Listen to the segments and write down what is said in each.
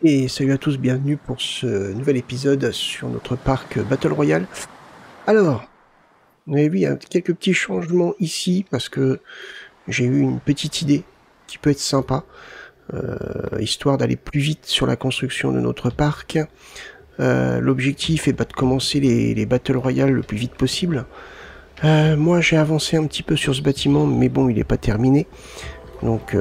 Et salut à tous, bienvenue pour ce nouvel épisode sur notre parc Battle Royale. Alors, vous avez vu, il y a quelques petits changements ici parce que j'ai eu une petite idée qui peut être sympa, histoire d'aller plus vite sur la construction de notre parc. L'objectif est de commencer les Battle Royale le plus vite possible. Moi j'ai avancé un petit peu sur ce bâtiment, mais bon, il n'est pas terminé. Donc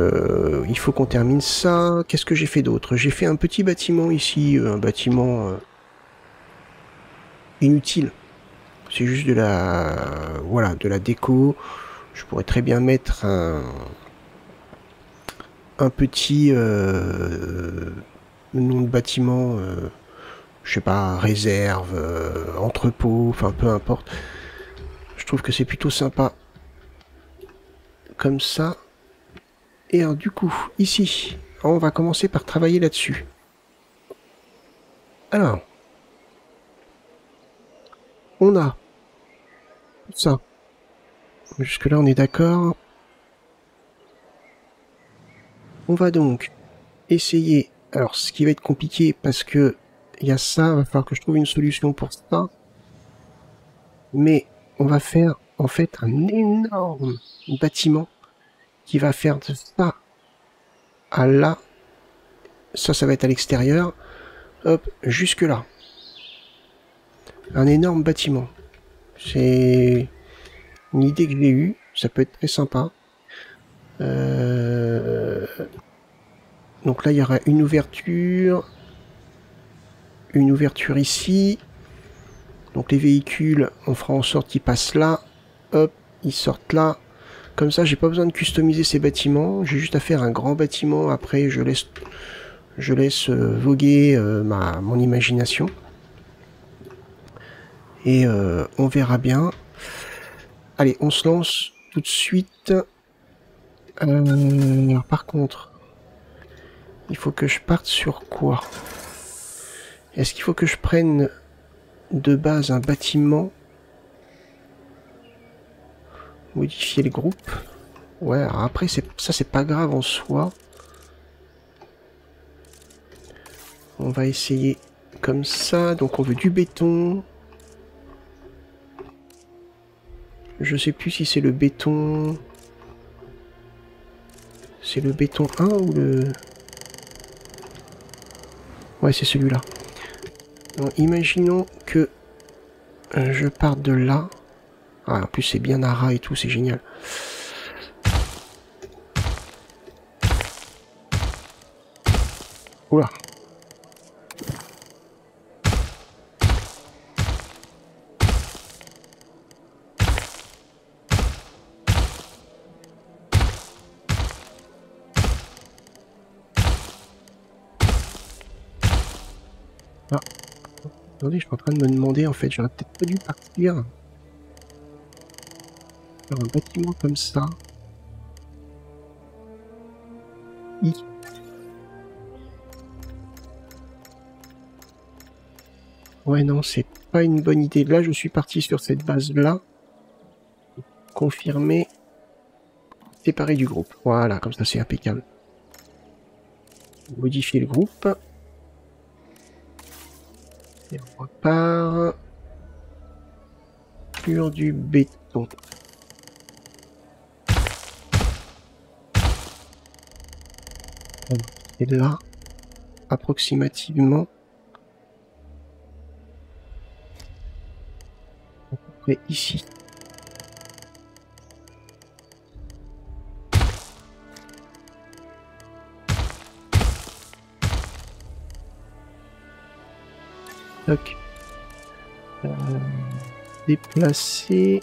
il faut qu'on termine ça. Qu'est-ce que j'ai fait d'autre? J'ai fait un petit bâtiment ici, un bâtiment inutile. C'est juste de la, voilà, de la déco. Je pourrais très bien mettre un petit nom de bâtiment, je sais pas, réserve, entrepôt, enfin peu importe. Je trouve que c'est plutôt sympa comme ça. Et alors, du coup, ici, on va commencer par travailler là-dessus. Alors, on a ça. Jusque-là, on est d'accord. On va donc essayer. Alors, ce qui va être compliqué parce que il y a ça, il va falloir que je trouve une solution pour ça. Mais on va faire en fait un énorme bâtiment qui va faire de ça à là. Ça va être à l'extérieur. Hop, jusque là. Un énorme bâtiment. C'est une idée que j'ai eue. Ça peut être très sympa. Donc là, il y aura une ouverture ici. Donc les véhicules, on fera en sorte qu'ils passent là. Hop, ils sortent là. Comme ça, j'ai pas besoin de customiser ces bâtiments. J'ai juste à faire un grand bâtiment. Après, je laisse voguer mon imagination. Et on verra bien. Allez, on se lance tout de suite. Alors, par contre, il faut que je parte sur quoi? Est-ce qu'il faut que je prenne de base un bâtiment? Modifier le groupe. Ouais, alors après, ça c'est pas grave en soi. On va essayer comme ça. Donc on veut du béton. Je sais plus si c'est le béton... C'est le béton 1 ou le... Ouais, c'est celui-là. Donc imaginons que je parte de là. Ah, en plus c'est bien à ras et tout, c'est génial. Oula. Ah. Attendez, je suis en train de me demander, en fait, j'aurais peut-être pas dû partir. Faire un bâtiment comme ça. Ouais, non, c'est pas une bonne idée. Là, je suis parti sur cette base-là. Confirmer. Séparer du groupe. Voilà, comme ça, c'est impeccable. Modifier le groupe. Et on repart. Sur du béton. Et là, approximativement, à peu près ici. Toc. Déplacer.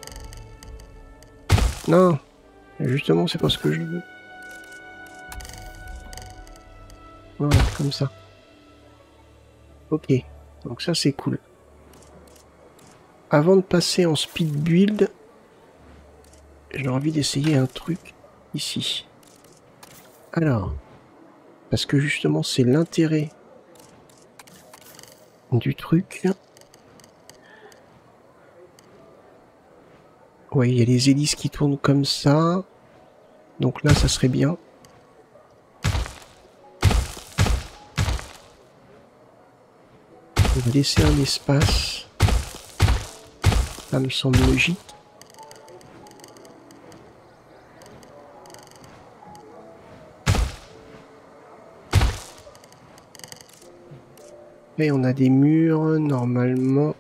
Non, justement, c'est pas ce que je veux. Voilà, comme ça. Ok, donc ça c'est cool. Avant de passer en speed build, j'ai envie d'essayer un truc ici. Alors, parce que justement c'est l'intérêt du truc. Ouais, il y a les hélices qui tournent comme ça. Donc là, ça serait bien. On va laisser un espace. Ça me semble logique. Et on a des murs, normalement.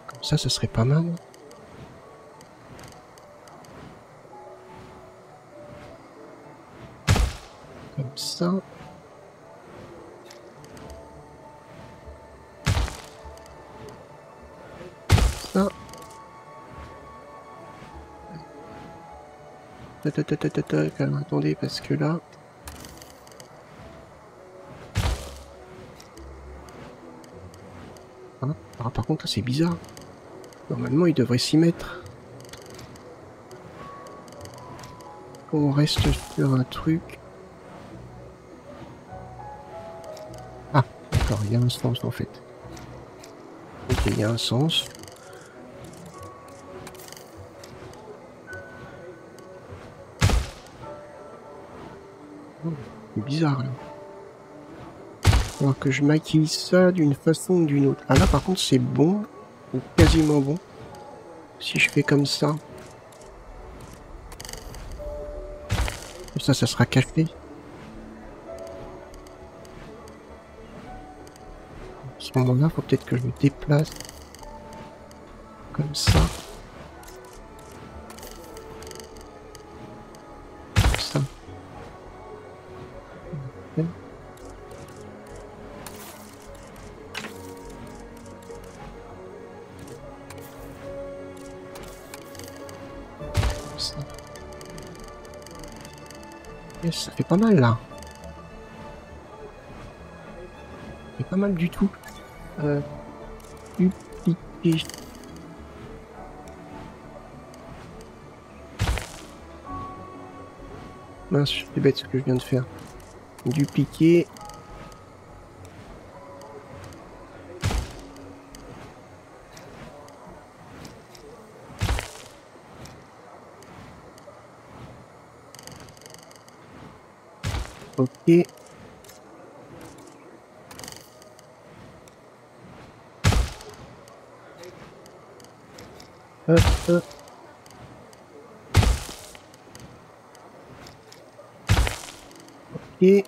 Comme ça serait pas mal. Comme ça. Ça. Alors, attendez, parce que là... Hein, alors, par contre, c'est bizarre. Normalement, il devrait s'y mettre. On reste sur un truc. Ah, d'accord, il y a un sens en fait. Ok, il y a un sens. Oh, c'est bizarre là. Alors que je maquille ça d'une façon ou d'une autre. Ah là par contre c'est bon, ou quasiment bon. Si je fais comme ça. Ça sera caché. À ce moment-là, faut peut-être que je me déplace. Comme ça. Comme ça. Comme ça. Yes, ça fait pas mal là. Ça fait pas mal du tout. Dupliquer. Mince, c'est bête ce que je viens de faire. Dupliquer. Ok. Hop, hop. Ok.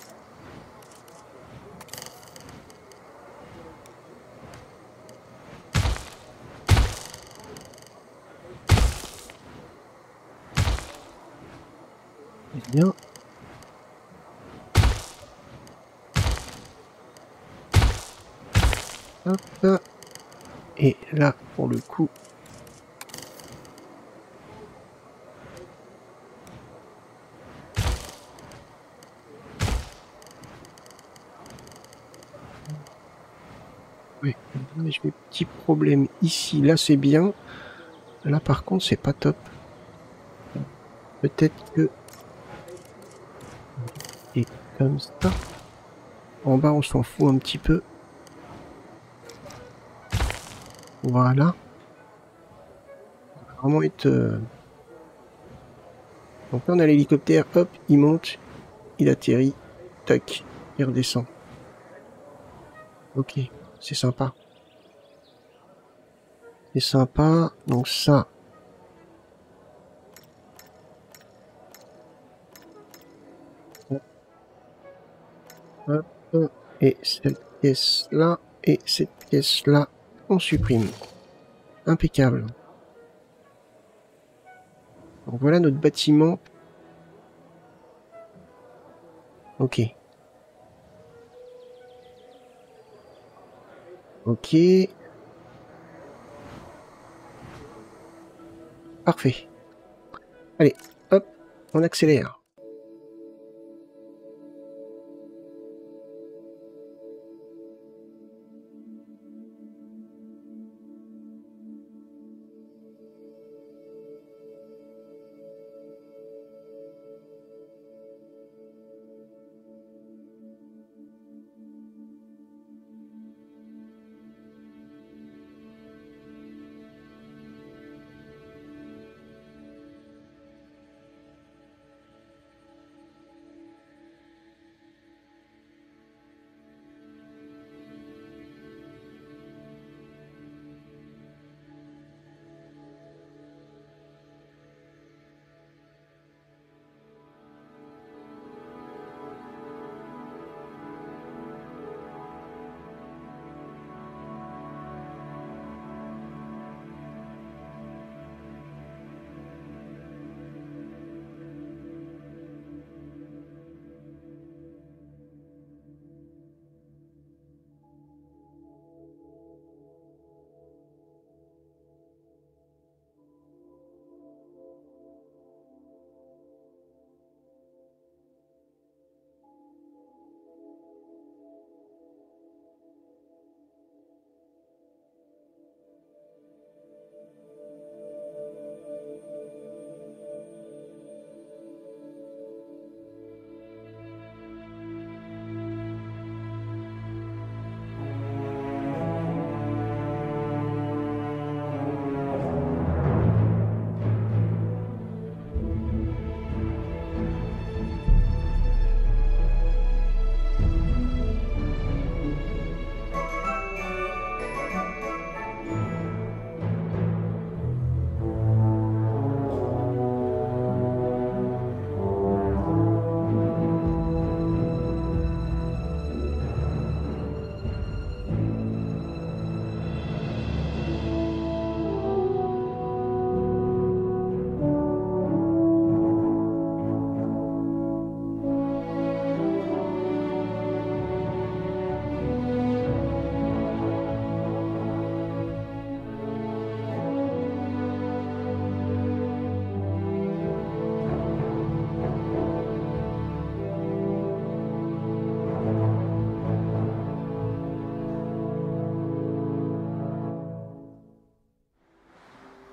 Bien. Hop. Et là, pour le coup... Oui, j'ai petit problème ici. Là, c'est bien. Là, par contre, c'est pas top. Peut-être que... Et comme ça. En bas, on s'en fout un petit peu. Voilà. Ça va vraiment être... Donc là, on a l'hélicoptère. Hop, il monte. Il atterrit. Tac. Il redescend. Ok. C'est sympa. C'est sympa. Donc ça... Hop. Et cette pièce-là. Et cette pièce-là. On supprime. Impeccable. Donc voilà notre bâtiment. Ok. Ok. Parfait. Allez, hop, on accélère.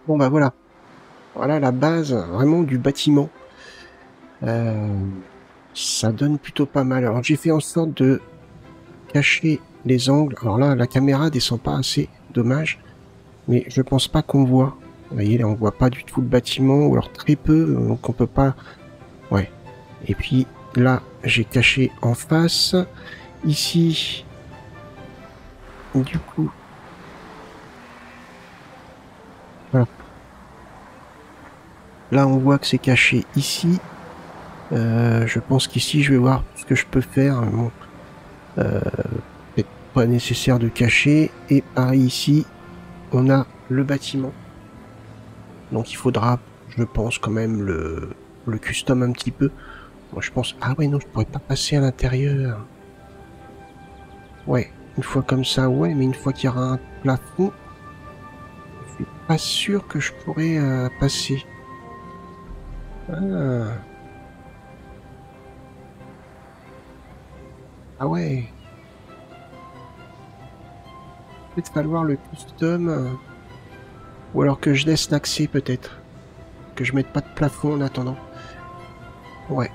Bon bah voilà. Voilà la base vraiment du bâtiment. Ça donne plutôt pas mal. Alors j'ai fait en sorte de cacher les angles. Alors là, la caméra descend pas assez, dommage. Mais je pense pas qu'on voit. Vous voyez, là on voit pas du tout le bâtiment, ou alors très peu, donc on peut pas... Ouais. Et puis là, j'ai caché en face. Ici, du coup... Voilà. Là, on voit que c'est caché ici. Je pense qu'ici, je vais voir ce que je peux faire. Bon, peut-être pas nécessaire de cacher. Et pareil ici, on a le bâtiment. Donc il faudra, je pense, quand même le custom un petit peu. Moi, je pense... Ah ouais, non, je pourrais pas passer à l'intérieur. Ouais, une fois comme ça, ouais, mais une fois qu'il y aura un plafond, je suis pas sûr que je pourrais passer. Ah. Ah ouais. Peut-être falloir le custom. Ou alors que je laisse l'accès, peut-être. Que je mette pas de plafond en attendant. Ouais.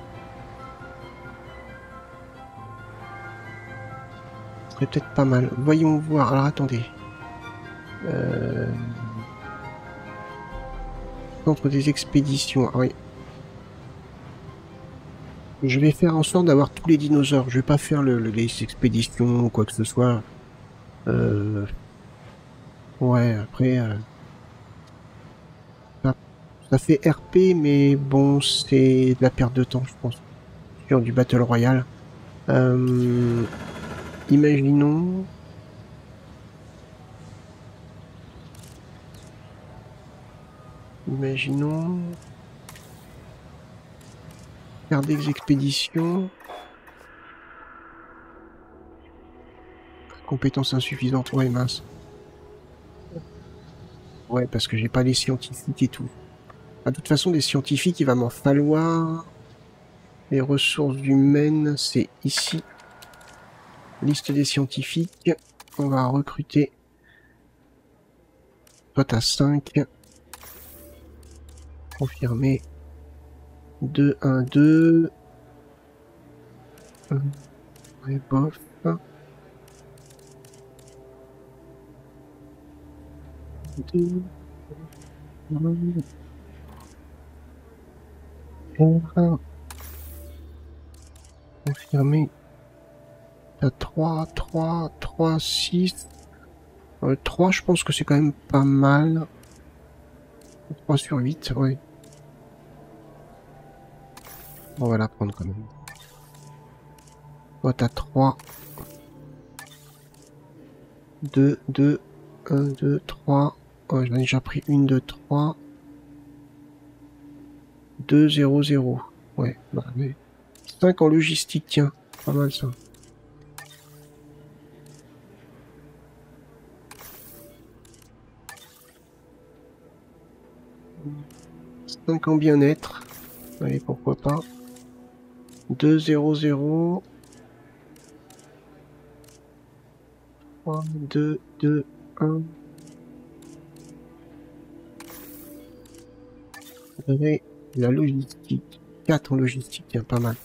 Ce serait peut-être pas mal. Voyons voir. Alors, attendez. Centre des expéditions. Ah oui. Je vais faire en sorte d'avoir tous les dinosaures. Je vais pas faire les expéditions ou quoi que ce soit. Ouais, après... ça fait RP, mais bon, c'est de la perte de temps, je pense. Sur du Battle Royale. Imaginons... Faire des expéditions. Compétences insuffisantes, ouais, mince. Ouais, parce que j'ai pas les scientifiques et tout. De toute façon, des scientifiques, il va m'en falloir. Les ressources humaines, c'est ici. Liste des scientifiques. On va recruter. Toi, t'as 5. Confirmé. 2, 1, 2. Ouais, bof. 2. R1. Confirmé. T'as 3, 3, 3, 6. 3, je pense que c'est quand même pas mal. 3 sur 8, ouais. On va la prendre quand même. Toi, t'as 3. 2, 2, 1, 2, 3. Ouais, j'en ai déjà pris 1, 2, 3. 2, 0, 0. Ouais, bah mais... 5 en logistique, tiens. Pas mal ça. 5 en bien-être. Allez, pourquoi pas. 2, 0, 0. 3, 2, 2, 1. Et la logistique. 4 en logistique, tiens, pas mal.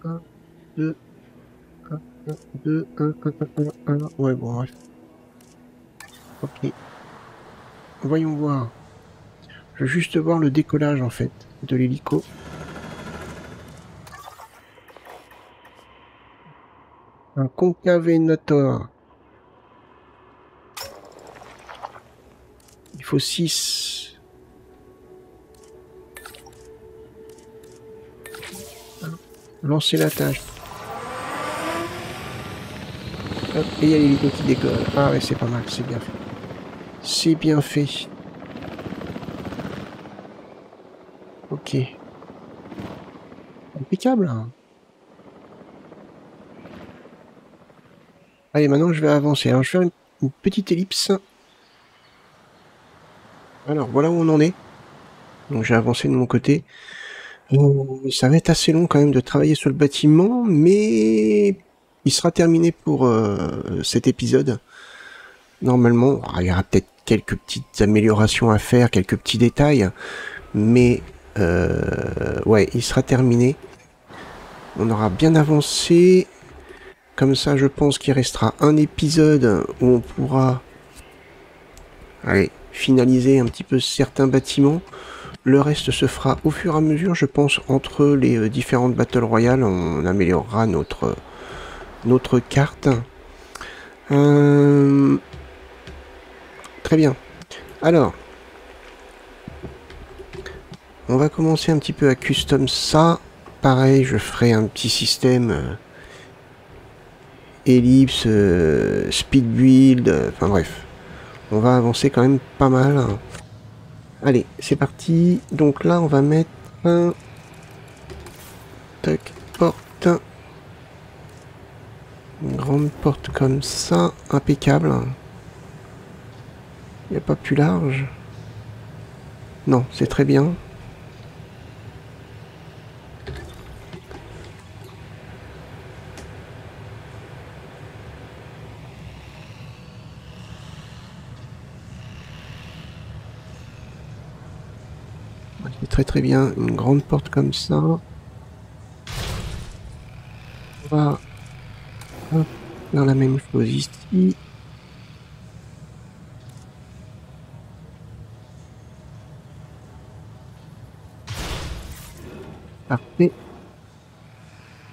Un, 2, 1, 2, 1, 1, 1, 1. Ouais, bon, bref. Ok. Voyons voir. Je veux juste voir le décollage, en fait, de l'hélico. Un concavenator. Il faut 6. Lancer la tâche. Hop, et il y a l'hélico qui décolle. Ah ouais, c'est pas mal, c'est bien fait. C'est bien fait. Ok. Impeccable. Allez, maintenant je vais avancer. Alors je vais faire une petite ellipse. Alors voilà où on en est. Donc j'ai avancé de mon côté. Ça va être assez long quand même de travailler sur le bâtiment, mais il sera terminé pour cet épisode. Normalement, il y aura peut-être quelques petites améliorations à faire, quelques petits détails, mais ouais, il sera terminé. On aura bien avancé. Comme ça, je pense qu'il restera un épisode où on pourra finaliser un petit peu certains bâtiments. Le reste se fera au fur et à mesure, je pense, entre les différentes Battle Royale. On améliorera notre carte. Très bien. Alors, on va commencer un petit peu à custom ça. Pareil, je ferai un petit système ellipse, speed build, enfin bref. On va avancer quand même pas mal. Allez, c'est parti. Donc là, on va mettre un... Tac, porte. Une grande porte comme ça, impeccable. Il n'y a pas plus large. Non, c'est très bien. C'est très très bien. Une grande porte comme ça. On va faire la même chose ici. Parfait.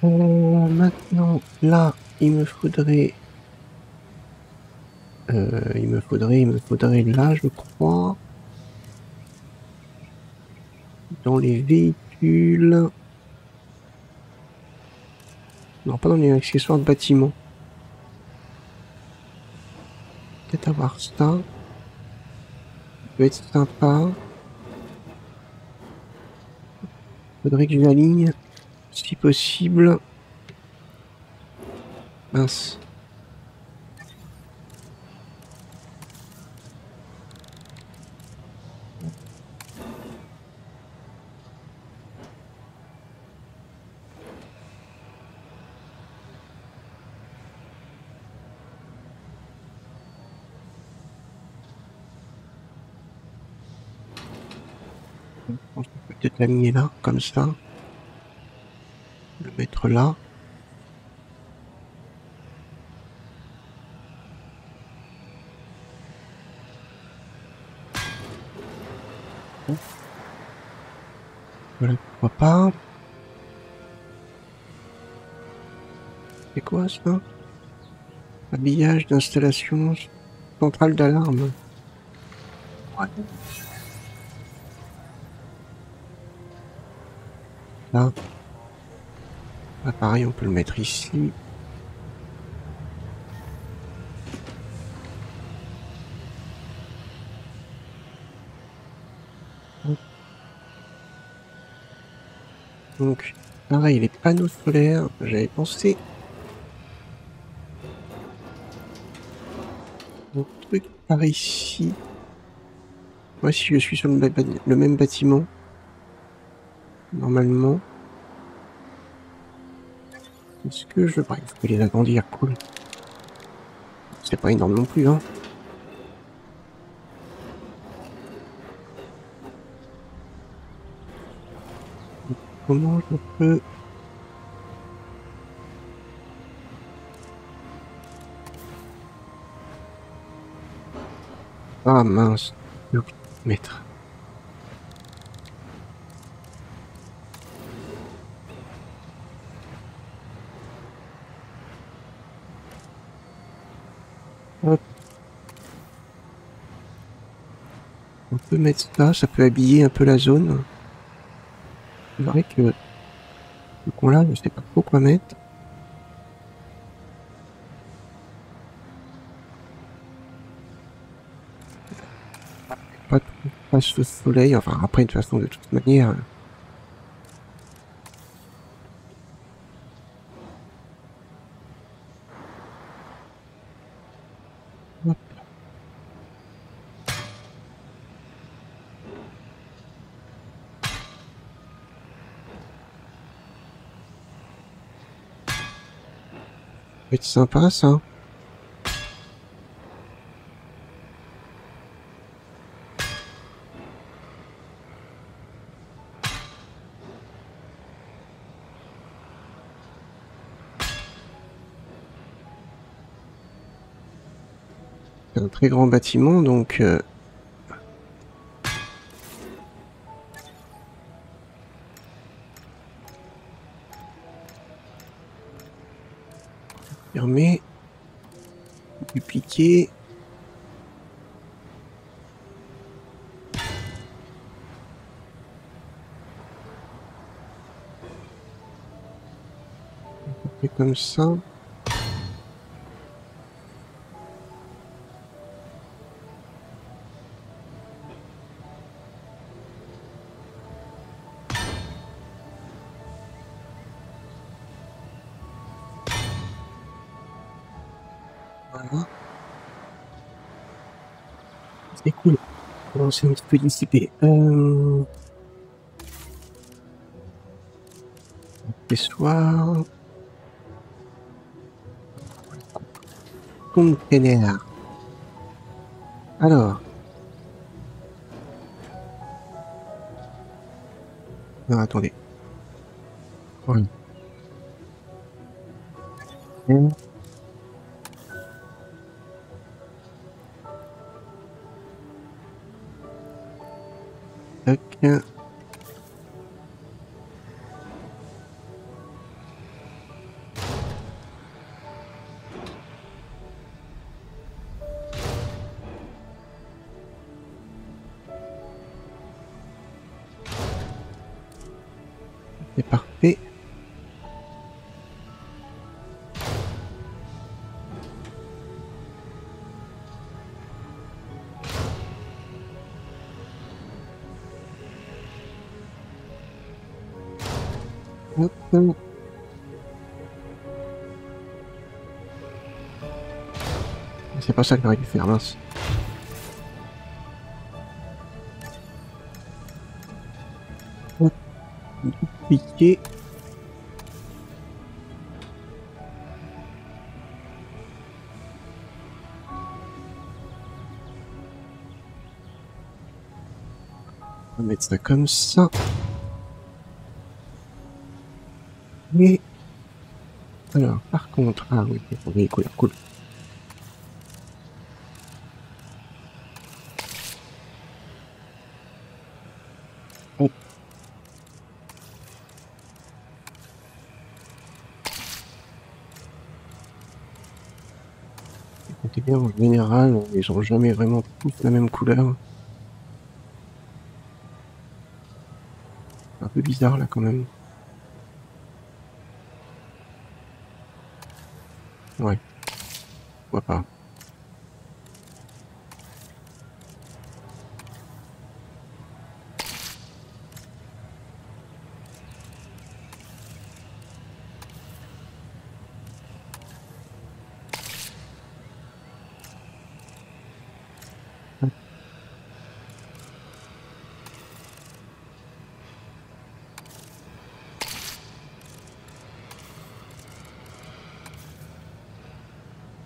Maintenant, là, il me faudrait là, je crois, dans les véhicules. Non, pas dans les accessoires de bâtiment. Peut-être avoir ça. Ça peut être sympa. Faudrait que je l'aligne, si possible. Mince. Je pense qu'on peut peut-être l'aligner là, comme ça. Le mettre là. Voilà, pourquoi pas. C'est quoi ça? Habillage d'installation centrale d'alarme. Ouais. Là. Là, pareil, on peut le mettre ici. Donc, pareil, les panneaux solaires, j'avais pensé un truc par ici. Moi, si je suis sur le même bâtiment, normalement, est-ce que je... Bah, il faut les agrandir, cool. C'est pas énorme non plus, hein. Comment je peux... Ah mince, je vais mettre. Hop. On peut mettre ça peut habiller un peu la zone. C'est vrai que ce con-là, je sais pas trop quoi mettre. Pas trop face au soleil, enfin après de toute façon, de toute manière... Hop. peut être sympa, ça. C'est un très grand bâtiment, donc... fermer. Dupliquer. On fait comme ça. Voilà. C'est cool. On s'est un petit peu dissipé. Accessoires. Container. Alors. Non, attendez. Voilà. Tac. C'est parfait. Hop. C'est pas ça que j'aurais dû faire, mince. Hop. Dupliquer. On va mettre ça comme ça. Et... alors, par contre... ah oui, cool, cool. Hop. Écoutez bien, en général, ils ont jamais vraiment tous la même couleur. Un peu bizarre là quand même. Ouais. Pourquoi pas.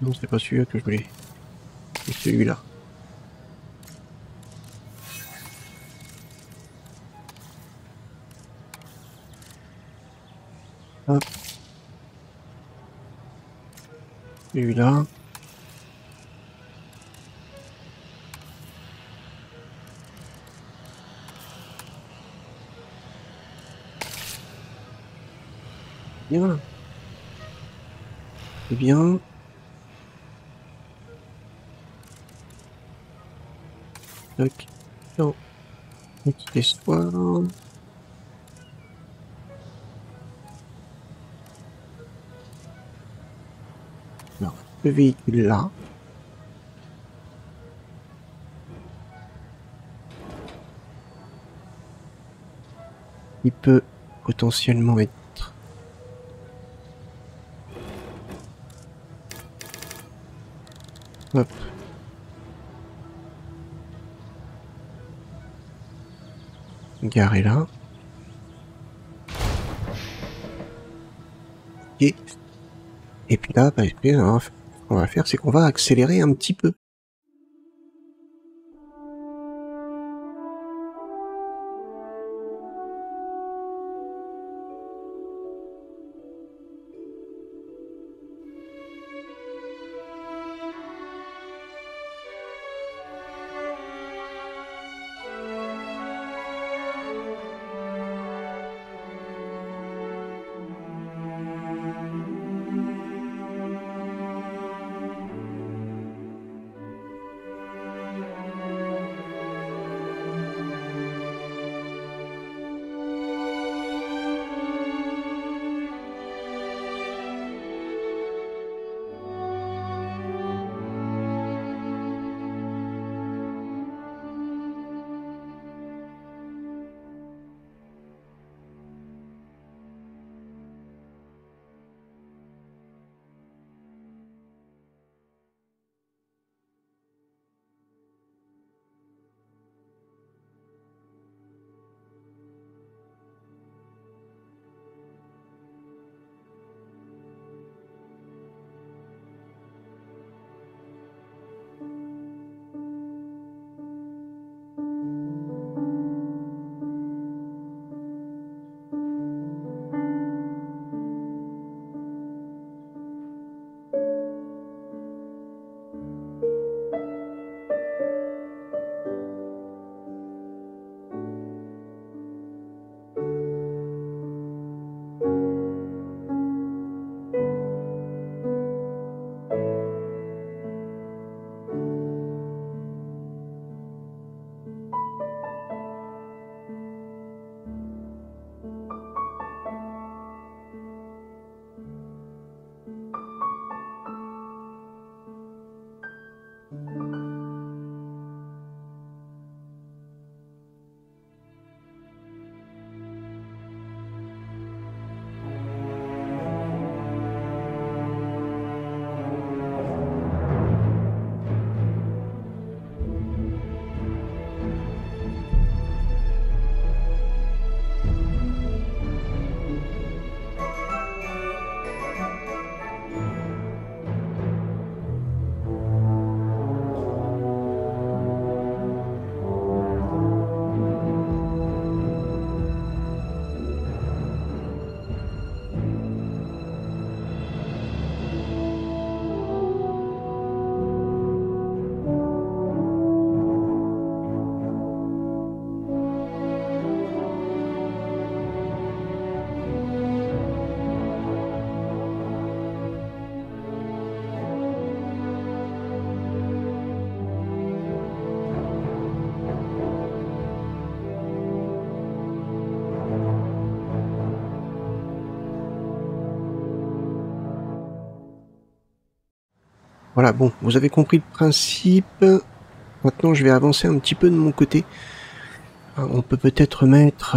Non, c'est pas celui-là que je voulais. C'est celui-là. Hop. Celui-là. Bien. C'est bien. Tac. Non. Accessoire. Alors, ce véhicule-là. Il peut potentiellement être... hop. Garé là. Et Et puis là, bah, ce qu'on va faire, c'est qu'on va accélérer un petit peu. Voilà, bon, vous avez compris le principe. Maintenant, je vais avancer un petit peu de mon côté. On peut peut-être mettre...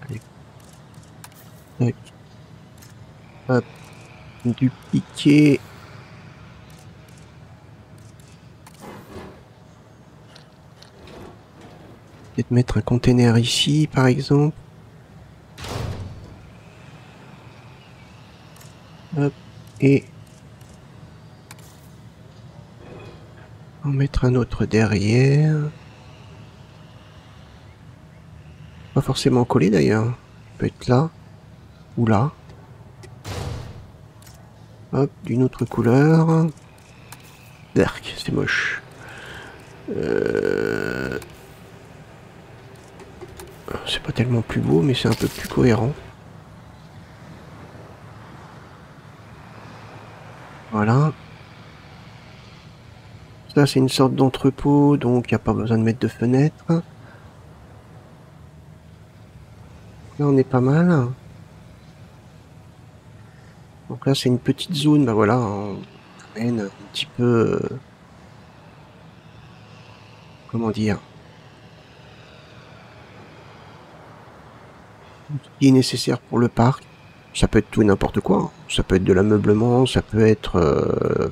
allez. Tac. Hop. Du piquet. Peut-être mettre un container ici, par exemple. Hop. Et... en mettre un autre derrière. Pas forcément collé d'ailleurs. Peut être là. Ou là. Hop, d'une autre couleur. Dark, c'est moche. C'est pas tellement plus beau, mais c'est un peu plus cohérent. Voilà. Ça, c'est une sorte d'entrepôt, donc il n'y a pas besoin de mettre de fenêtre. Là, on est pas mal. Donc là, c'est une petite zone, bah voilà, on amène un petit peu... comment dire, tout ce qui est nécessaire pour le parc. Ça peut être tout et n'importe quoi. Ça peut être de l'ameublement, ça peut être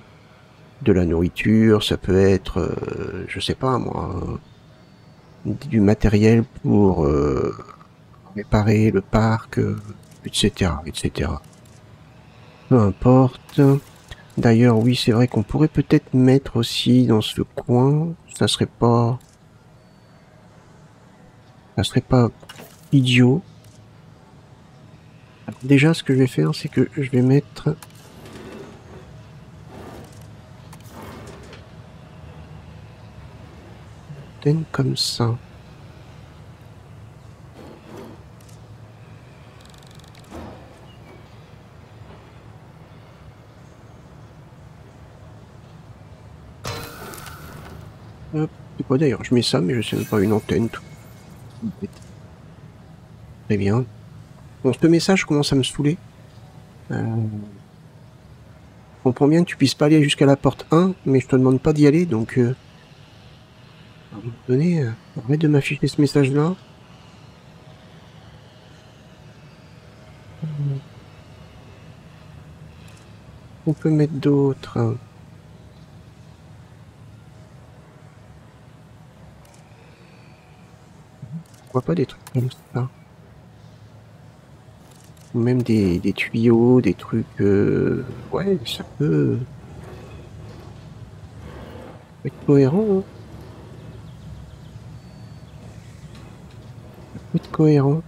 de la nourriture, ça peut être, je sais pas moi, du matériel pour réparer le parc, etc., etc. peu importe. D'ailleurs, oui, c'est vrai qu'on pourrait peut-être mettre aussi dans ce coin. Ça serait pas idiot. Alors, déjà, ce que je vais faire, c'est que je vais mettre une antenne comme ça. Hop, c'est quoi d'ailleurs? Je mets ça, mais je sais même pas une antenne. Tout. Très bien. Bon, ce message commence à me saouler. Je comprends bien que tu puisses pas aller jusqu'à la porte 1, mais je te demande pas d'y aller, donc à un moment donné, arrête de m'afficher ce message-là. On peut mettre d'autres. On voit pas des trucs comme ça. Ou même des tuyaux, des trucs... Ouais, ça peut être cohérent. Hein. Ça peut être cohérent.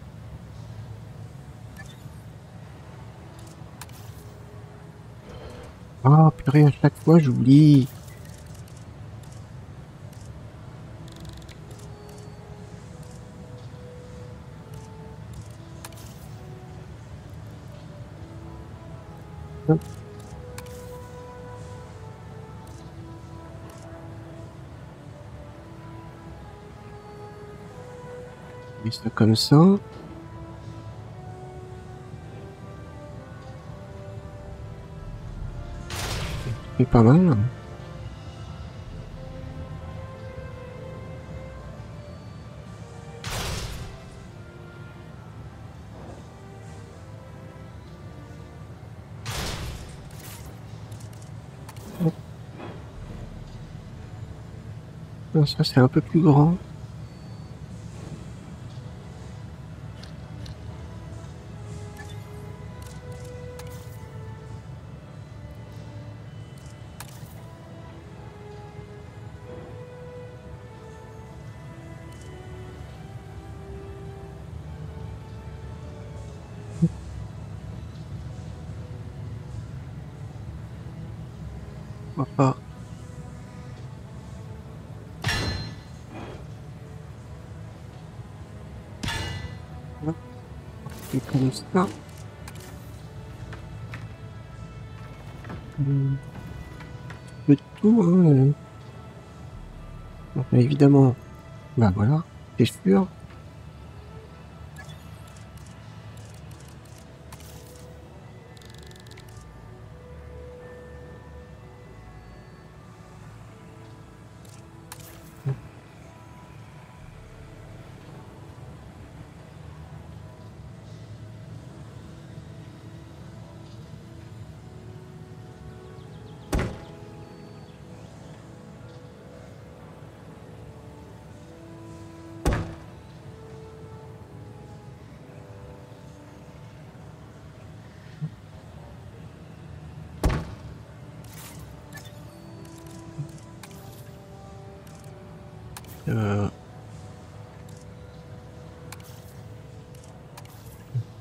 Ah, purée, à chaque fois, j'oublie. Hop. On met ça comme ça. C'est pas mal. Non, ça, c'est un peu plus grand. On va pas... Hop. Et comme ça. Le tout, hein. Donc, évidemment, bah voilà, c'est sûr.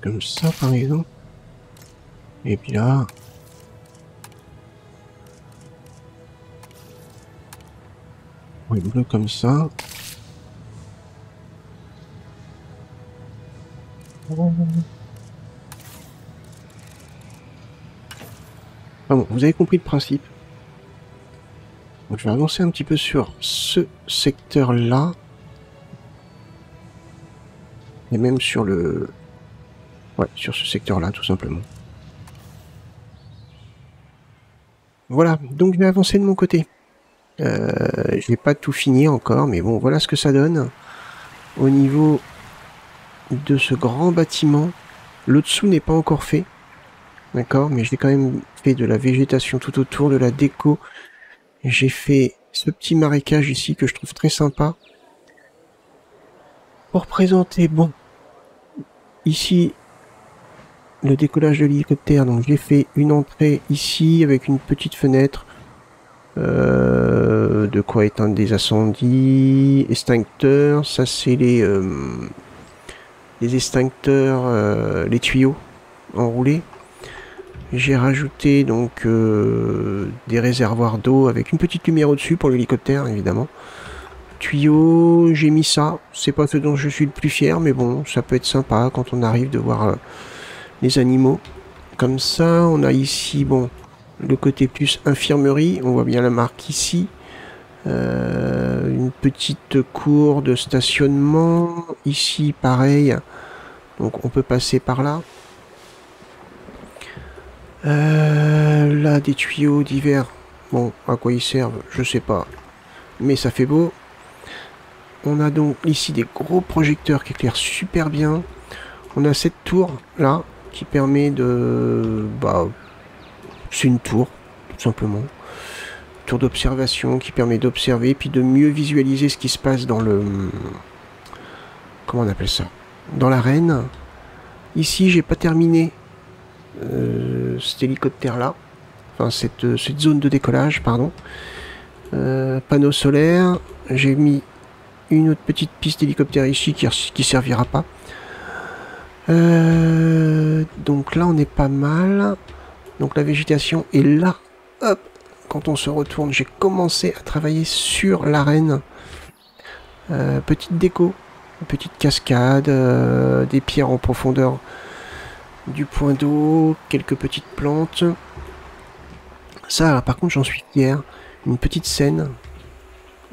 Comme ça, par exemple. Et puis là... Oui, bleu comme ça. Ah bon, vous avez compris le principe. Donc, je vais avancer un petit peu sur ce secteur-là. Et même sur le... Ouais, sur ce secteur-là, tout simplement. Voilà, donc je vais avancer de mon côté. Je n'ai pas tout fini encore, mais bon, voilà ce que ça donne. Au niveau de ce grand bâtiment, le dessous n'est pas encore fait. D'accord, mais j'ai quand même fait de la végétation tout autour, de la déco. J'ai fait ce petit marécage ici que je trouve très sympa. Pour présenter, bon, ici, le décollage de l'hélicoptère. Donc j'ai fait une entrée ici avec une petite fenêtre. De quoi éteindre des incendies. Extincteurs, ça c'est les extincteurs, les tuyaux enroulés. J'ai rajouté donc des réservoirs d'eau avec une petite lumière au-dessus pour l'hélicoptère évidemment. Tuyaux, j'ai mis ça. C'est pas ce dont je suis le plus fier, mais bon, ça peut être sympa quand on arrive de voir les animaux. Comme ça, on a ici, bon, le côté plus infirmerie. On voit bien la marque ici. Une petite cour de stationnement. Ici, pareil. Donc, on peut passer par là. Là, des tuyaux divers. Bon, à quoi ils servent, je sais pas. Mais ça fait beau. On a donc ici des gros projecteurs qui éclairent super bien. On a cette tour là qui permet de... Bah, c'est une tour, tout simplement. Tour d'observation qui permet d'observer puis de mieux visualiser ce qui se passe dans le... Comment on appelle ça? Dans l'arène. Ici, j'ai pas terminé cet hélicoptère là. Enfin, cette zone de décollage, pardon. Panneau solaire. J'ai mis une autre petite piste d'hélicoptère ici qui servira pas. Donc là on est pas mal. Donc la végétation est là. Hop, quand on se retourne, j'ai commencé à travailler sur l'arène. Petite déco, petite cascade, des pierres en profondeur du point d'eau, quelques petites plantes. Ça, alors, par contre, j'en suis fier. Une petite scène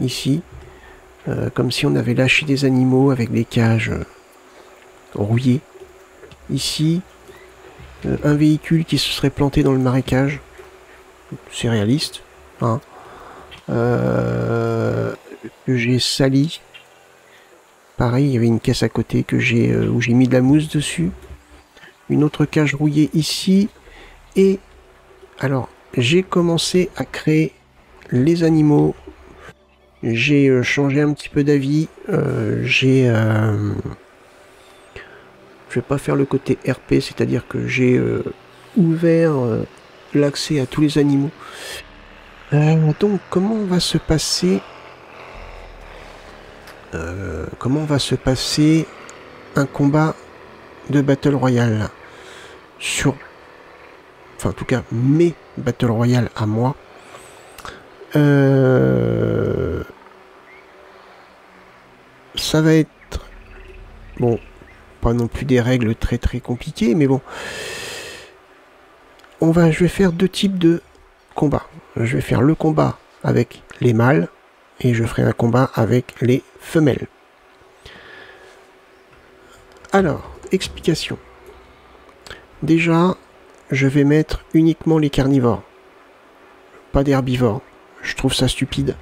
ici. Comme si on avait lâché des animaux avec des cages rouillées. Ici, un véhicule qui se serait planté dans le marécage. C'est réaliste. Hein. Que j'ai sali. Pareil, il y avait une caisse à côté que où j'ai mis de la mousse dessus. Une autre cage rouillée ici. Et alors, j'ai commencé à créer les animaux. J'ai changé un petit peu d'avis. Je vais pas faire le côté RP, c'est-à-dire que j'ai ouvert l'accès à tous les animaux. Donc, comment va se passer un combat de Battle Royale sur... Enfin, en tout cas, mes Battle Royale à moi. Ça va être... Bon, pas non plus des règles très très compliquées, mais bon. Je vais faire deux types de combats. Je vais faire le combat avec les mâles et je ferai un combat avec les femelles. Alors, explication. Déjà, je vais mettre uniquement les carnivores, pas d'herbivores. Je trouve ça stupide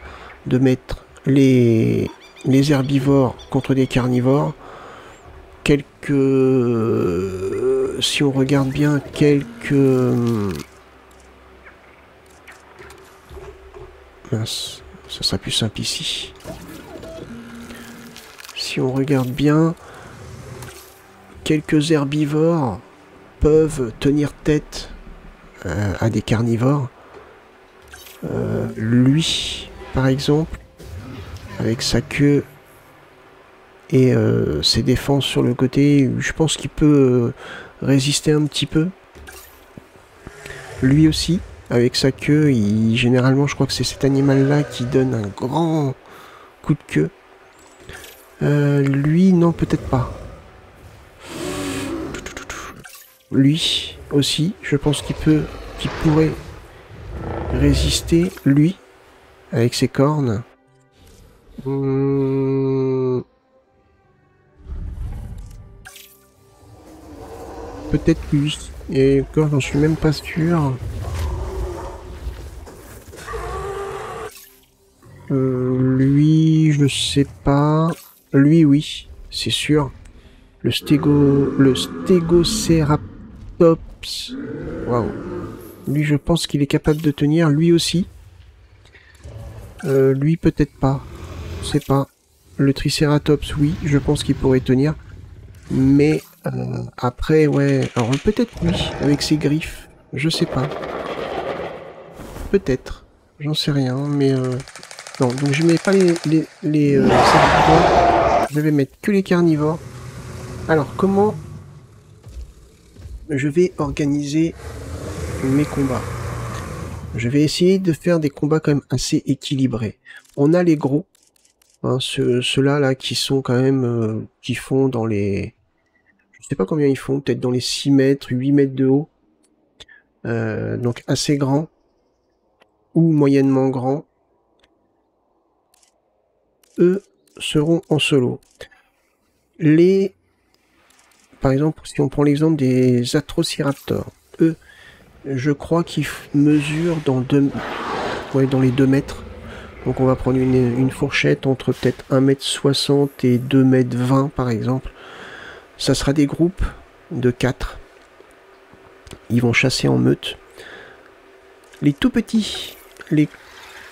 de mettre les herbivores contre des carnivores. Si on regarde bien, mince, ça sera plus simple ici. Si on regarde bien, quelques herbivores peuvent tenir tête à des carnivores. Lui, par exemple, avec sa queue et ses défenses sur le côté, je pense qu'il peut résister un petit peu. Lui aussi, avec sa queue, généralement je crois que c'est cet animal-là qui donne un grand coup de queue. Lui, non, peut-être pas. Lui aussi, je pense qu'il pourrait résister, lui, avec ses cornes. Peut-être lui. Et encore, j'en suis même pas sûr. Lui, je sais pas. Lui, oui, c'est sûr. Le Stegosceratops. Waouh. Lui, je pense qu'il est capable de tenir. Lui aussi. Lui, peut-être pas. Je sais pas. Le Triceratops, oui, je pense qu'il pourrait tenir. Mais Après, ouais, alors peut-être oui, avec ses griffes, je sais pas. Peut-être, j'en sais rien, mais non, donc je mets pas les herbivores, je vais mettre que les carnivores. Alors, comment je vais organiser mes combats? Je vais essayer de faire des combats quand même assez équilibrés. On a les gros, hein, ceux-là là, qui sont quand même, qui font dans les... Je sais pas combien ils font, peut-être dans les 6 mètres, 8 mètres de haut. Donc assez grands, ou moyennement grands. Eux seront en solo. Par exemple, si on prend l'exemple des Atrociraptors, eux, je crois qu'ils mesurent dans les 2 mètres. Donc on va prendre une fourchette entre peut-être 1,60 m et 2,20 m par exemple. Ça sera des groupes de 4. Ils vont chasser en meute. Les tout petits, les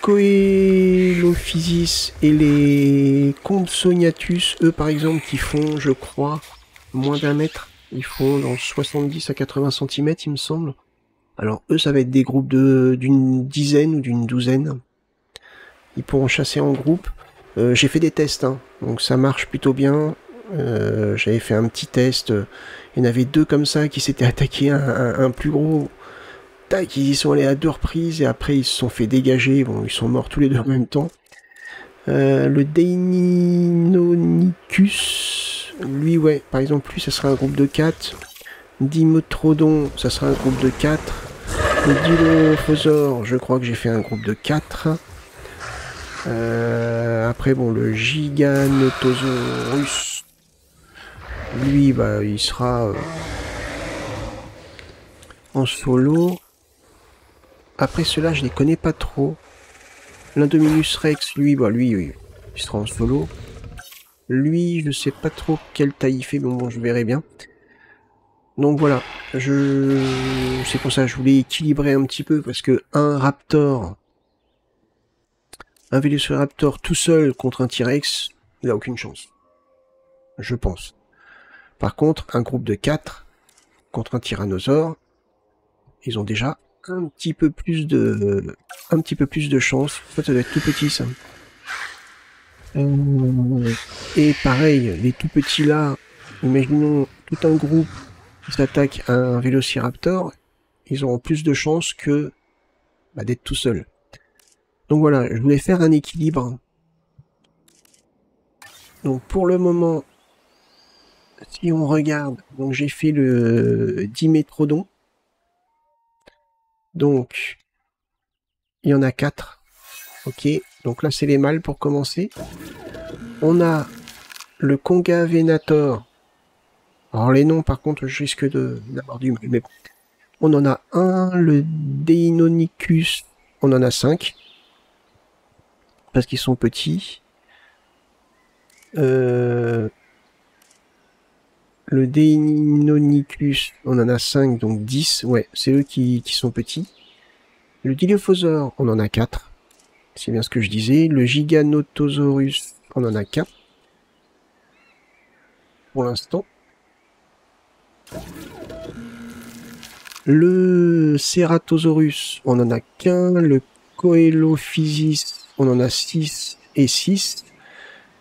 Coelophysis et les Compsognathus, eux par exemple, qui font, je crois, moins d'1 mètre. Ils font dans 70 à 80 cm, il me semble. Alors eux, ça va être des groupes d'une dizaine ou d'une douzaine. Ils pourront chasser en groupe. J'ai fait des tests, hein, donc ça marche plutôt bien. J'avais fait un petit test. Il y en avait 2 comme ça qui s'étaient attaqués à un plus gros. Tac, ils y sont allés à 2 reprises et après ils se sont fait dégager. Bon, ils sont morts tous les 2 en même temps. Le Deinonychus, lui, ouais, par exemple, lui, ça sera un groupe de 4. Dimetrodon, ça sera un groupe de 4. Le Dilophosaure, je crois que j'ai fait un groupe de 4. Après, bon, le Giganotosaurus, lui, bah, il sera en solo. Après, ceux-là, je les connais pas trop. L'Indominus Rex, lui, bah, lui, il sera en solo. Lui, je sais pas trop quelle taille il fait, mais bon, je verrai bien. Donc voilà, c'est pour ça que je voulais équilibrer un petit peu, parce que un Vélociraptor tout seul contre un T-Rex, il a aucune chance. Je pense. Par contre, un groupe de 4 contre un Tyrannosaure, ils ont déjà un petit peu plus de chance. En fait, ça doit être tout petit, ça. Et pareil, les tout petits là, imaginons tout un groupe qui s'attaque à un Vélociraptor, ils auront plus de chances que d'être tout seul. Donc voilà, je voulais faire un équilibre. Donc pour le moment, si on regarde, donc j'ai fait le Dimétrodon. Donc, il y en a 4. Ok, donc là c'est les mâles pour commencer. On a le Congavenator. Alors les noms par contre je risque d'avoir du mal. Mais on en a un, le Deinonychus, on en a 5. Parce qu'ils sont petits. Le Deinonychus, on en a 5, donc 10. Ouais, c'est eux qui sont petits. Le Dilophosaure, on en a 4. C'est bien ce que je disais. Le Giganotosaurus, on en a qu'un. Pour l'instant. Le Ceratosaurus, on en a qu'un. Le Coelophysis, on en a 6 et 6.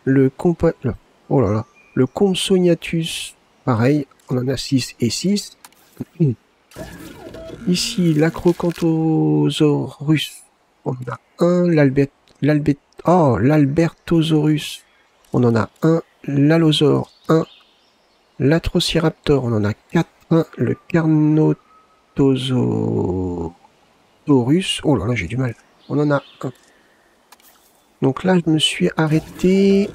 Le Compsognathus, pareil, on en a 6 et 6. Ici, l'Acrocanthosaurus, on en a un. L'Albertosaurus, on en a un. L'Allosaure, 1. L'Atrociraptor, on en a 4. Le Carnotaurus, oh là là, j'ai du mal. On en a 1. Donc là, je me suis arrêté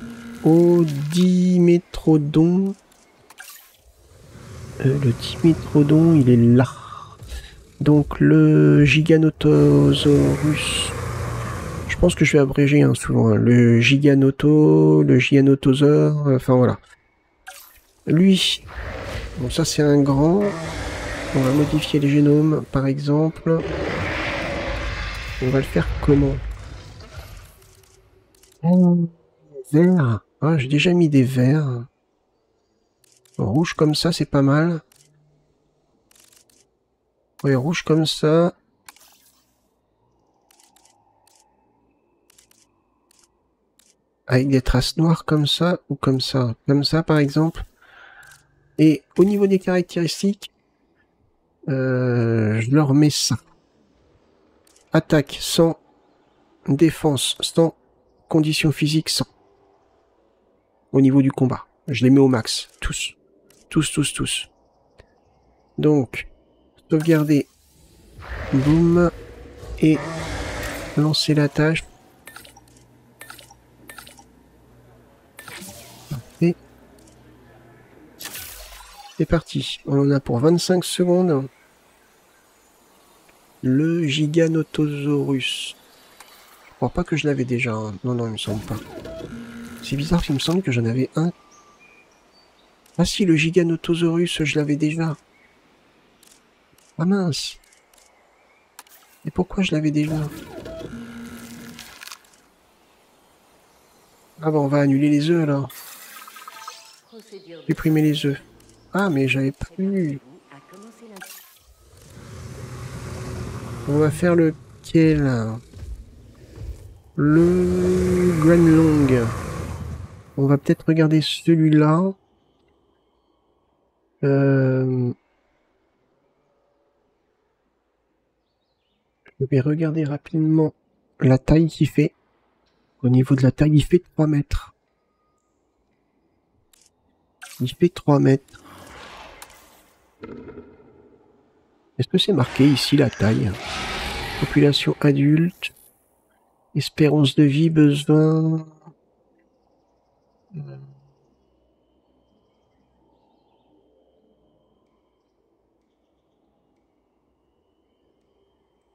au Dimétrodon. Le Dimétrodon, il est là. Donc le Giganotosaurus, je pense que je vais abréger souvent. Le Giganotosaure, enfin voilà. Lui, bon ça c'est un grand. On va modifier les génomes par exemple. On va le faire comment? Vert. Ah, j'ai déjà mis des verts. Rouge comme ça, c'est pas mal. Ouais, rouge comme ça. Avec des traces noires comme ça ou comme ça. Comme ça, par exemple. Et au niveau des caractéristiques, je leur mets ça. Attaque 100, défense 100, conditions physiques 100. Au niveau du combat. Je les mets au max. Tous. Tous. Donc, sauvegarder. Boum. Et lancer la tâche. Et c'est parti. On en a pour 25 secondes. Le Giganotosaurus. Je crois pas que je l'avais déjà. Hein. Non, il me semble pas. C'est bizarre, il me semble que j'en avais un. Ah si, le Giganotosaurus, je l'avais déjà. Ah mince. Et pourquoi je l'avais déjà? Ah bon, on va annuler les œufs alors. Supprimer les œufs. Ah mais j'avais pas eu. On va faire lequel? Le Granlong. On va peut-être regarder celui-là. Je vais regarder rapidement la taille qu'il fait. Au niveau de la taille, il fait 3 mètres. Il fait 3 mètres. Est-ce que c'est marqué ici la taille? Population adulte. Espérance de vie, besoin...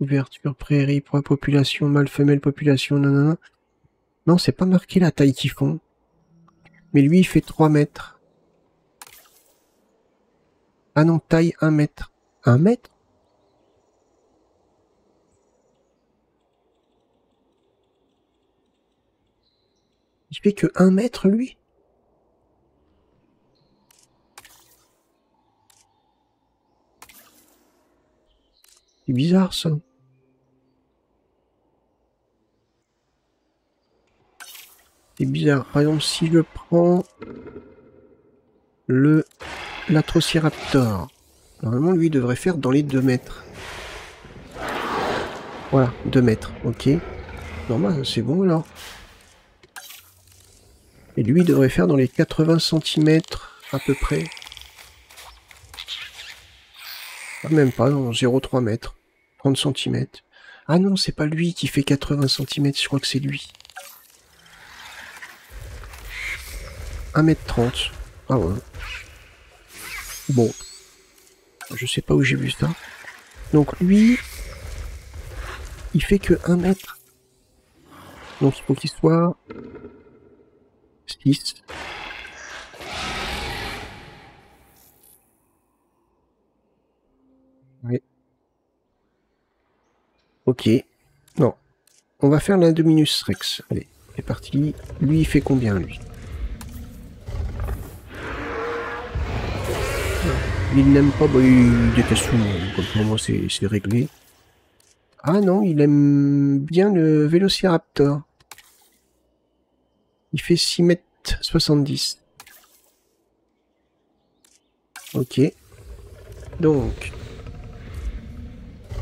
Ouverture, prairie, proie, population, mâle, femelle, population, nanana. Non, c'est pas marqué la taille qu'ils font. Mais lui, il fait 3 mètres. Ah non, taille 1 mètre. 1 mètre? Il fait que 1 mètre, lui? C'est bizarre, ça. C'est bizarre. Par exemple, si je prends l'Atrociraptor, normalement, lui, devrait faire dans les 2 mètres. Voilà, 2 mètres, ok. Normal, c'est bon, alors. Et lui, devrait faire dans les 80 cm, à peu près. Ah, même pas, non, 0,3 mètres. 30 cm. Ah non, c'est pas lui qui fait 80 cm, je crois que c'est lui. 1m30. Ah ouais. Bon. Je sais pas où j'ai vu ça. Donc lui, il fait que 1 mètre. Donc il faut qu'il soit 6. Ouais. Ok. Non. On va faire l'Indominus Rex. Allez, c'est parti. Lui, il fait combien, lui? Il n'aime pas, bah, il déteste tout le monde. Comme pour moi, c'est réglé. Ah non, il aime bien le Vélociraptor. Il fait 6,70 m. Ok. Donc,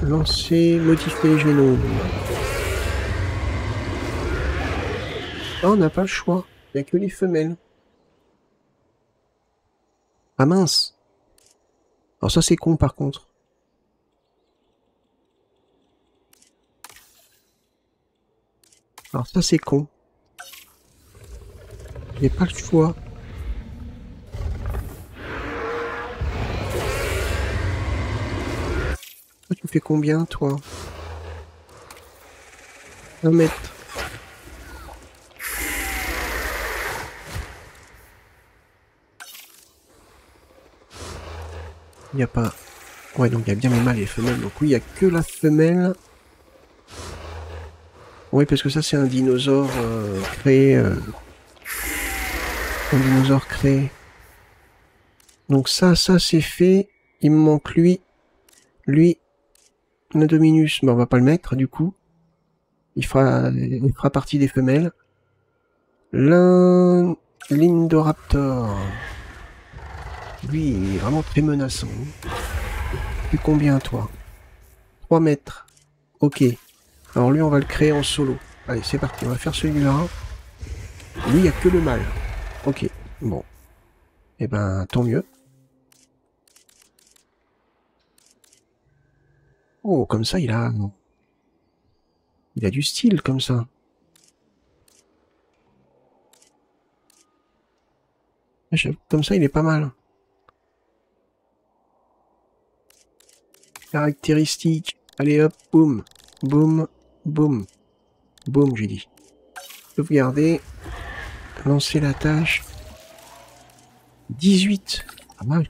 lancer, modifier génome. Ah, on n'a pas le choix. Il n'y a que les femelles. Ah mince. Alors ça, c'est con, par contre. Alors ça, c'est con. J'ai pas le choix. Toi, tu fais combien, toi? 1 mètre. Il n'y a pas... Ouais, donc il y a bien les mâles et les femelles. Donc oui, il n'y a que la femelle. Oui, parce que ça, c'est un dinosaure créé... Un dinosaure créé. Donc ça c'est fait. Il me manque lui. Lui, Indominus, mais on va pas le mettre du coup. Il fera partie des femelles. L'Indoraptor. Lui, il est vraiment très menaçant. Tu combien, toi? 3 mètres. Ok. Alors lui, on va le créer en solo. Allez, c'est parti. On va faire celui-là. Lui, il n'y a que le mâle. Ok. Bon. Eh ben, tant mieux. Oh, comme ça, il a du style, comme ça. Comme ça, il est pas mal. Caractéristiques. Allez, hop, boum. Boum, boum. Boum, j'ai dit. Sauvegarder. Lancer la tâche. 18. Pas mal.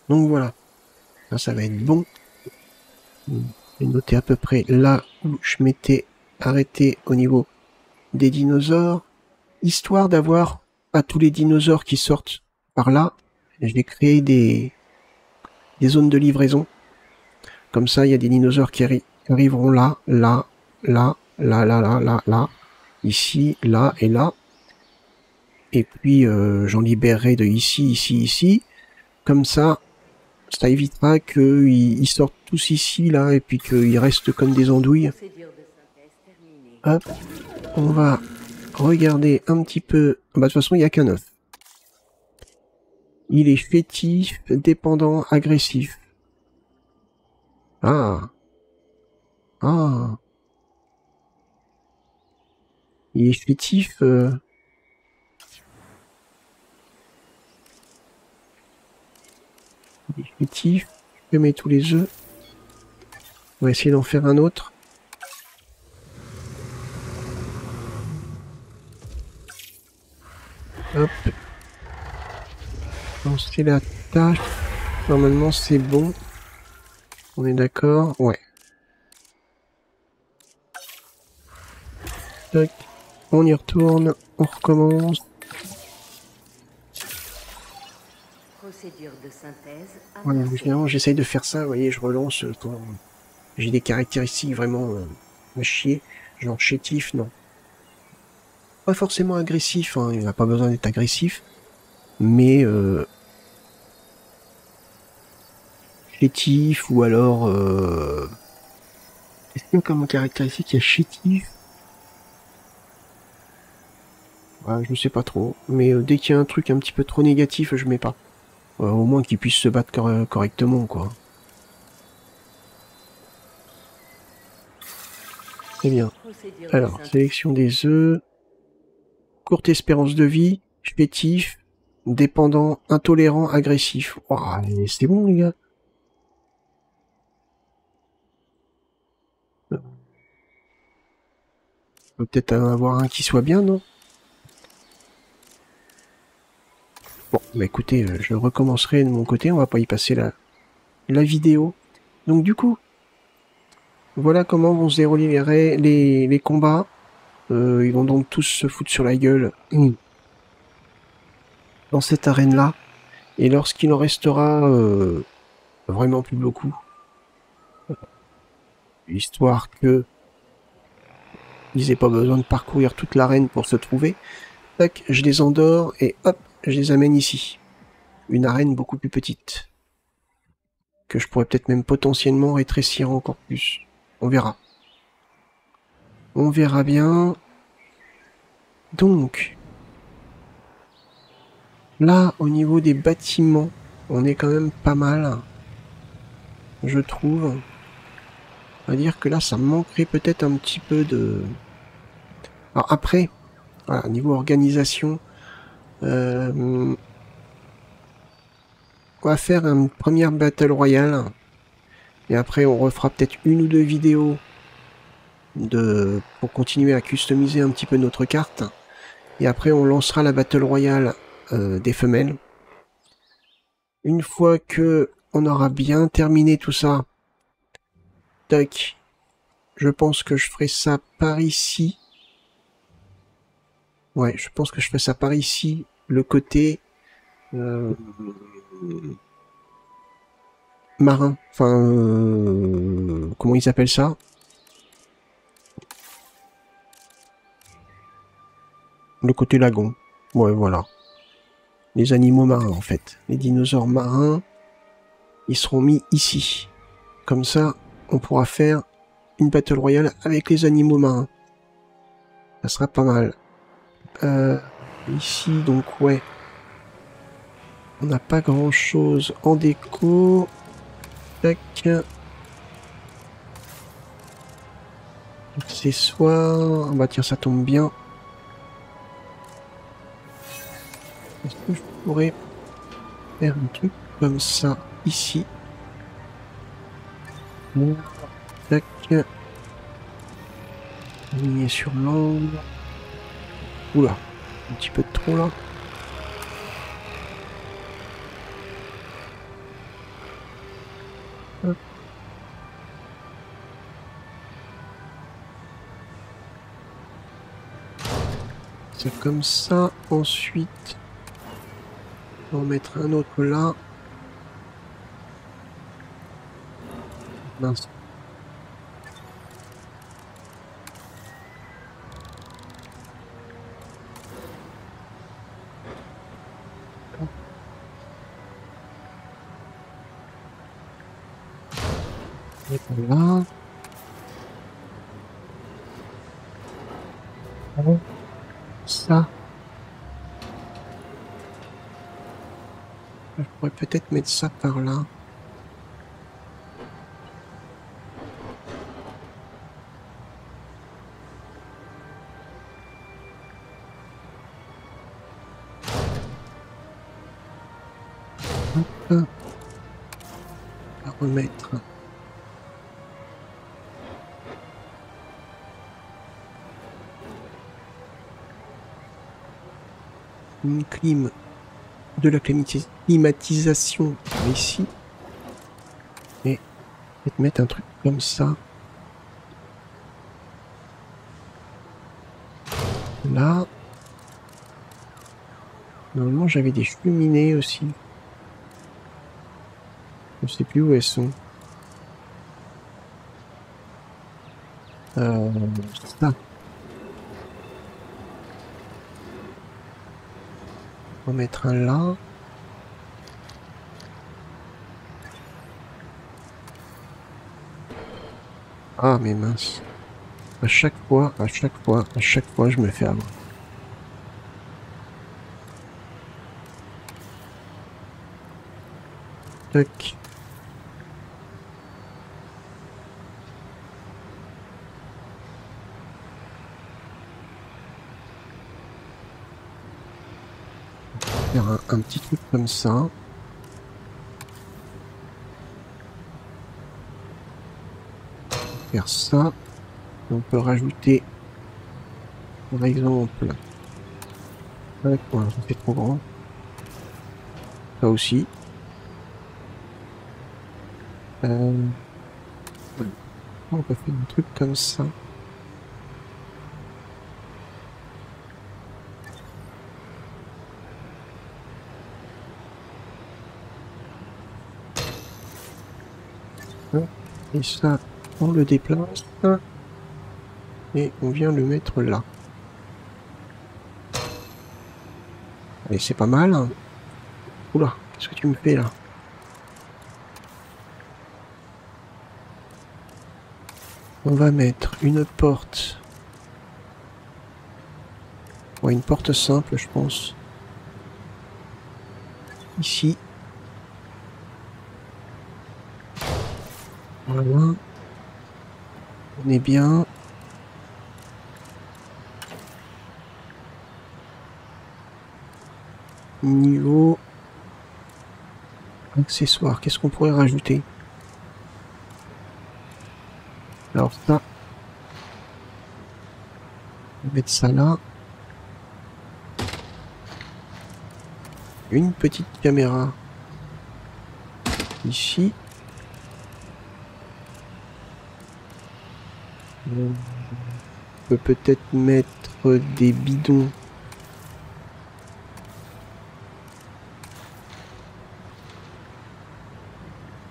Donc voilà. Ça va être bon. Je vais noter à peu près là où je m'étais arrêté au niveau des dinosaures. Histoire d'avoir à tous les dinosaures qui sortent par là, je vais créer des zones de livraison. Comme ça, il y a des dinosaures qui arriveront là, là, là, là, là, là, là, là, ici, là et là. Et puis, j'en libérerai de ici, ici, ici. Comme ça, ça évitera qu'ils sortent tous ici, là, et puis qu'ils restent comme des andouilles. Hop, on va regarder un petit peu. Bah, de toute façon, il n'y a qu'un œuf. Il est chétif, dépendant, agressif. Ah. Ah. Il est chétif. Il est chétif. Je mets tous les œufs. On va essayer d'en faire un autre. Hop. Lancer la tâche. Normalement, c'est bon. On est d'accord? Ouais. Tac. On y retourne. On recommence. Procédure de synthèse. Voilà, finalement, j'essaye de faire ça. Vous voyez, je relance. J'ai des caractéristiques vraiment à chier. Genre chétif, non. Pas forcément agressif. Hein. Il n'a pas besoin d'être agressif. Mais chétif ou alors est-ce qu'il y a comme caractéristique il y a chétif? Ouais, je ne sais pas trop, mais dès qu'il y a un truc un petit peu trop négatif, je mets pas. Au moins qu'il puisse se battre correctement, quoi. Très bien. Alors, sélection des œufs. Courte espérance de vie, chétif, dépendant, intolérant, agressif. Oh, c'est bon, les gars. On peut peut-être en avoir un qui soit bien, non? Bon, bah écoutez, je recommencerai de mon côté, on va pas y passer la vidéo. Donc du coup, voilà comment vont se dérouler les combats. Ils vont donc tous se foutre sur la gueule dans cette arène-là. Et lorsqu'il en restera vraiment plus beaucoup, histoire que ils aient pas besoin de parcourir toute l'arène pour se trouver, tac, je les endors et hop, je les amène ici. Une arène beaucoup plus petite. Que je pourrais peut-être même potentiellement rétrécir encore plus. On verra. On verra bien. Donc, là, au niveau des bâtiments, on est quand même pas mal. Je trouve. On va dire que là, ça me manquerait peut-être un petit peu de... Alors après, voilà, niveau organisation, on va faire une première Battle Royale. Et après, on refera peut-être une ou deux vidéos pour continuer à customiser un petit peu notre carte. Et après, on lancera la Battle Royale des femelles. Une fois que on aura bien terminé tout ça, tac, je pense que je ferai ça par ici. Ouais, je pense que je fais ça par ici, le côté marin. Enfin, comment ils appellent ça? Le côté lagon. Ouais, voilà. Les animaux marins, en fait. Les dinosaures marins, ils seront mis ici. Comme ça, on pourra faire une Battle Royale avec les animaux marins. Ça sera pas mal. Ici, donc, ouais. On n'a pas grand-chose en déco. Tac. Accessoires. Bah tiens, ça tombe bien. Est-ce que je pourrais faire un truc comme ça ici? Bon, tac. Aligné sur l'angle. Oula, un petit peu de trop là. Hop. C'est comme ça. Ensuite, on va en mettre un autre là. Mince. Et voilà. Ça. Je pourrais peut-être mettre ça par là. Hop. On va remettre une clim de la climatisation par ici. Et peut-être mettre un truc comme ça. Là. Normalement, j'avais des cheminées aussi. Je sais plus où elles sont. Ça. On va mettre un là. Ah, mais mince. À chaque fois, je me fais avoir. Tac. Faire un petit truc comme ça. Faire ça. Et on peut rajouter, par exemple, voilà, ça fait trop grand. Ça aussi. Voilà. On peut faire un truc comme ça. Et ça, on le déplace. Et on vient le mettre là. Allez, c'est pas mal. Hein. Oula, qu'est-ce que tu me fais là? On va mettre une porte. Ouais, une porte simple, je pense. Ici. Voilà. On est bien. Niveau accessoires, qu'est-ce qu'on pourrait rajouter? Alors ça, on va mettre ça là. Une petite caméra ici. On peut peut-être mettre des bidons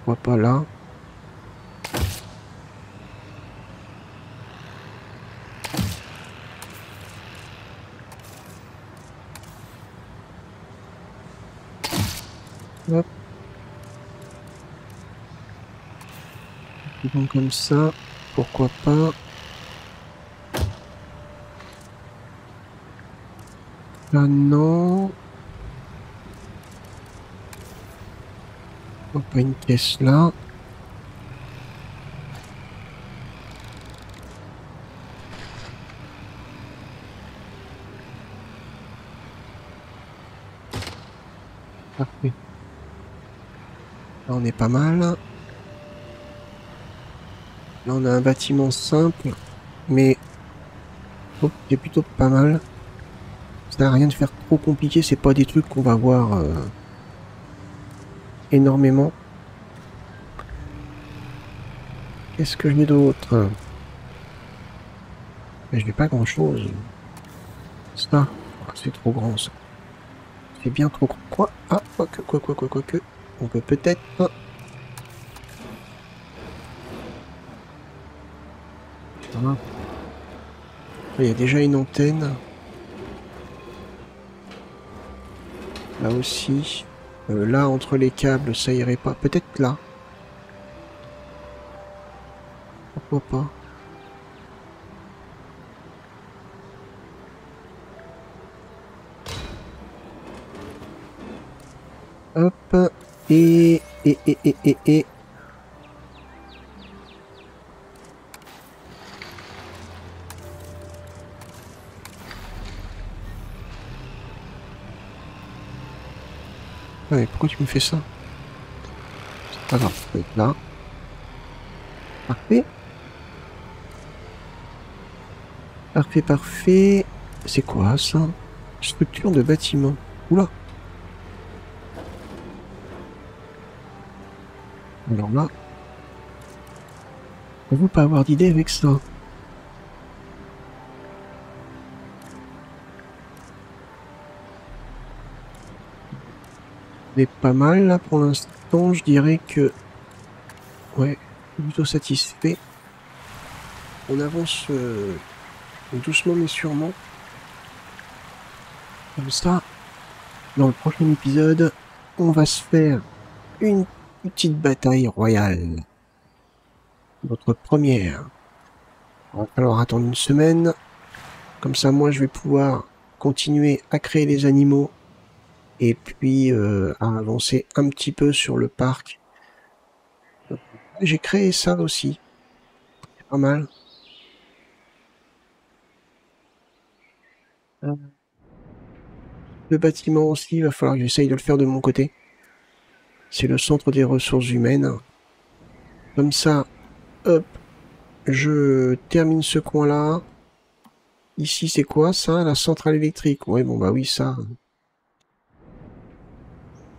Pourquoi pas là? Hop. Donc comme ça, pourquoi pas? Là non. Pourquoi pas une caisse là? Parfait. Là on est pas mal. Là on a un bâtiment simple, mais c'est plutôt pas mal. Ça n'a rien de faire trop compliqué, c'est pas des trucs qu'on va voir énormément. Qu'est-ce que j'ai d'autre? Mais je n'ai pas grand chose. Ça, c'est trop grand ça. C'est bien trop grand. Quoi? Ah, quoique. On peut peut-être. Voilà. Il y a déjà une antenne. Là aussi. Là, entre les câbles, ça irait pas. Peut-être là. Pourquoi pas? Hop. Et. Ah, mais pourquoi tu me fais ça? C'est pas grave, ça peut être là. Parfait. Parfait. C'est quoi ça? Structure de bâtiment. Oula. Alors là. Pouvez-vous pas avoir d'idée avec ça? Mais pas mal là pour l'instant, je dirais que. Ouais, plutôt satisfait. On avance doucement mais sûrement. Comme ça, dans le prochain épisode, on va se faire une petite bataille royale. Notre première. Il va falloir attendre une semaine. Comme ça, moi, je vais pouvoir continuer à créer les animaux et puis à avancer un petit peu sur le parc. J'ai créé ça aussi. C'est pas mal. Le bâtiment aussi, il va falloir que j'essaye de le faire de mon côté. C'est le centre des ressources humaines. Comme ça, hop, je termine ce coin-là. Ici, c'est quoi ça? La centrale électrique. Ouais, bon bah oui, ça.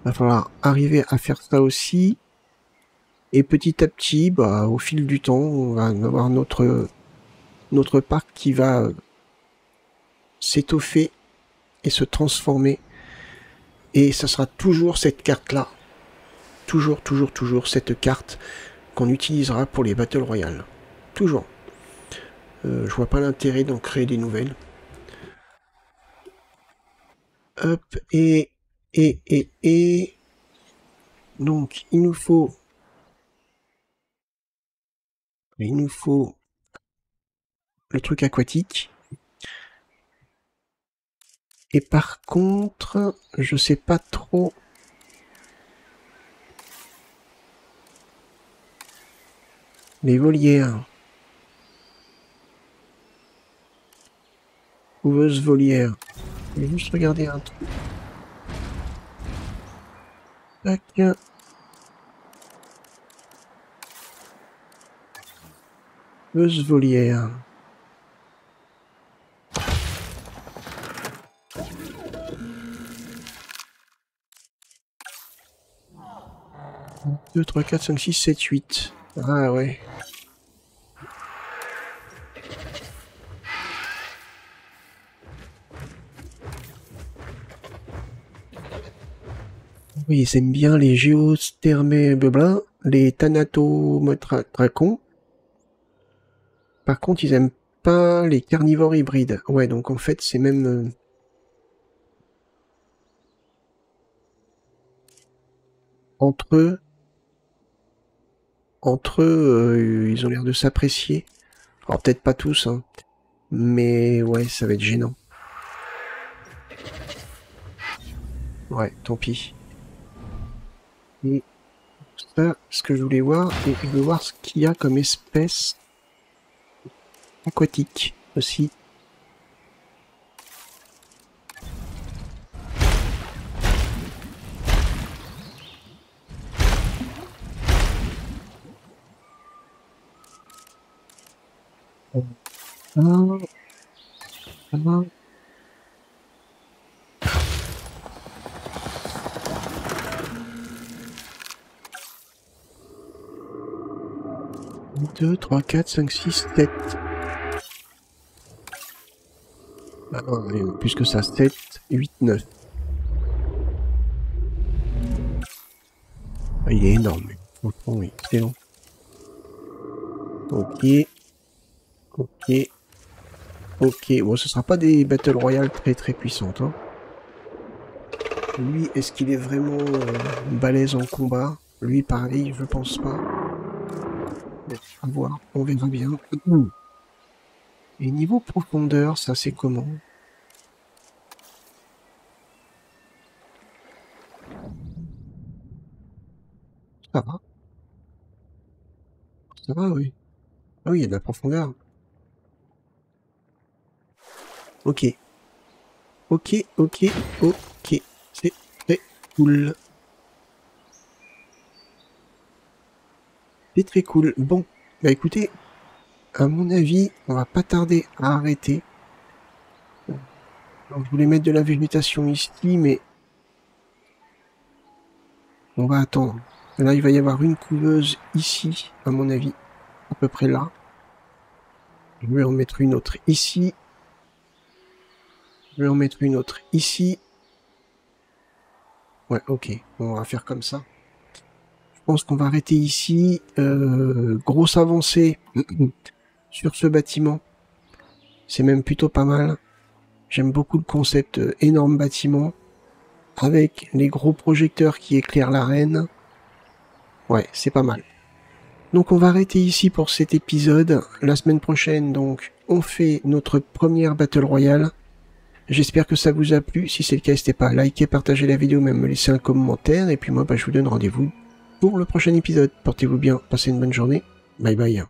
Va falloir arriver à faire ça aussi. Et petit à petit, bah, au fil du temps, on va avoir notre parc qui va s'étoffer et se transformer. Et ça sera toujours cette carte-là. Toujours cette carte qu'on utilisera pour les Battle Royale. Toujours. Je vois pas l'intérêt d'en créer des nouvelles. Hop, et... Donc, il nous faut le truc aquatique. Et par contre, je sais pas trop... Les volières. Couveuse volière. Je vais juste regarder un truc. Tac. Couveuse volière. Deux, 3, 4, 5, 6, 7, 8. Ah ouais. Oui, ils aiment bien les géothermés blabla. les Thanatodracons. Par contre, ils aiment pas les carnivores hybrides. Ouais, donc en fait, c'est même... Entre eux, ils ont l'air de s'apprécier. Alors peut-être pas tous, hein. Mais ouais, ça va être gênant. Ouais, tant pis. Et ça, ce que je voulais voir, et je veux voir ce qu'il y a comme espèce aquatique aussi. Ah. 2, 3, 4, 5, 6, 7. Ah non, plus que ça, 7, 8, 9. Ah, il est énorme. Franchement, oui, excellent. Ok. Ok. Ok. Bon, ce sera pas des Battle Royale très puissantes. Hein. Lui, est-ce qu'il est vraiment balèze en combat? Lui, pareil, je pense pas. À voir, on verra bien. Et niveau profondeur, ça c'est comment? Ça va. Ça va, oui. Ah oui, il y a de la profondeur. Ok. Ok. C'est très cool. C'est très cool. Bon, bah écoutez, à mon avis, on va pas tarder à arrêter. Alors, je voulais mettre de la végétation ici, mais on va attendre. Là, il va y avoir une couveuse ici, à mon avis, à peu près là. Je vais en mettre une autre ici. Je vais en mettre une autre ici. Ouais, ok, on va faire comme ça. Je pense qu'on va arrêter ici. Grosse avancée sur ce bâtiment. C'est même plutôt pas mal. J'aime beaucoup le concept énorme bâtiment. Avec les gros projecteurs qui éclairent l'arène. Ouais, c'est pas mal. Donc on va arrêter ici pour cet épisode. La semaine prochaine, donc, on fait notre première Battle Royale. J'espère que ça vous a plu. Si c'est le cas, n'hésitez pas à liker, partager la vidéo, même me laisser un commentaire. Et puis moi, je vous donne rendez-vous pour le prochain épisode. Portez-vous bien, passez une bonne journée. Bye bye.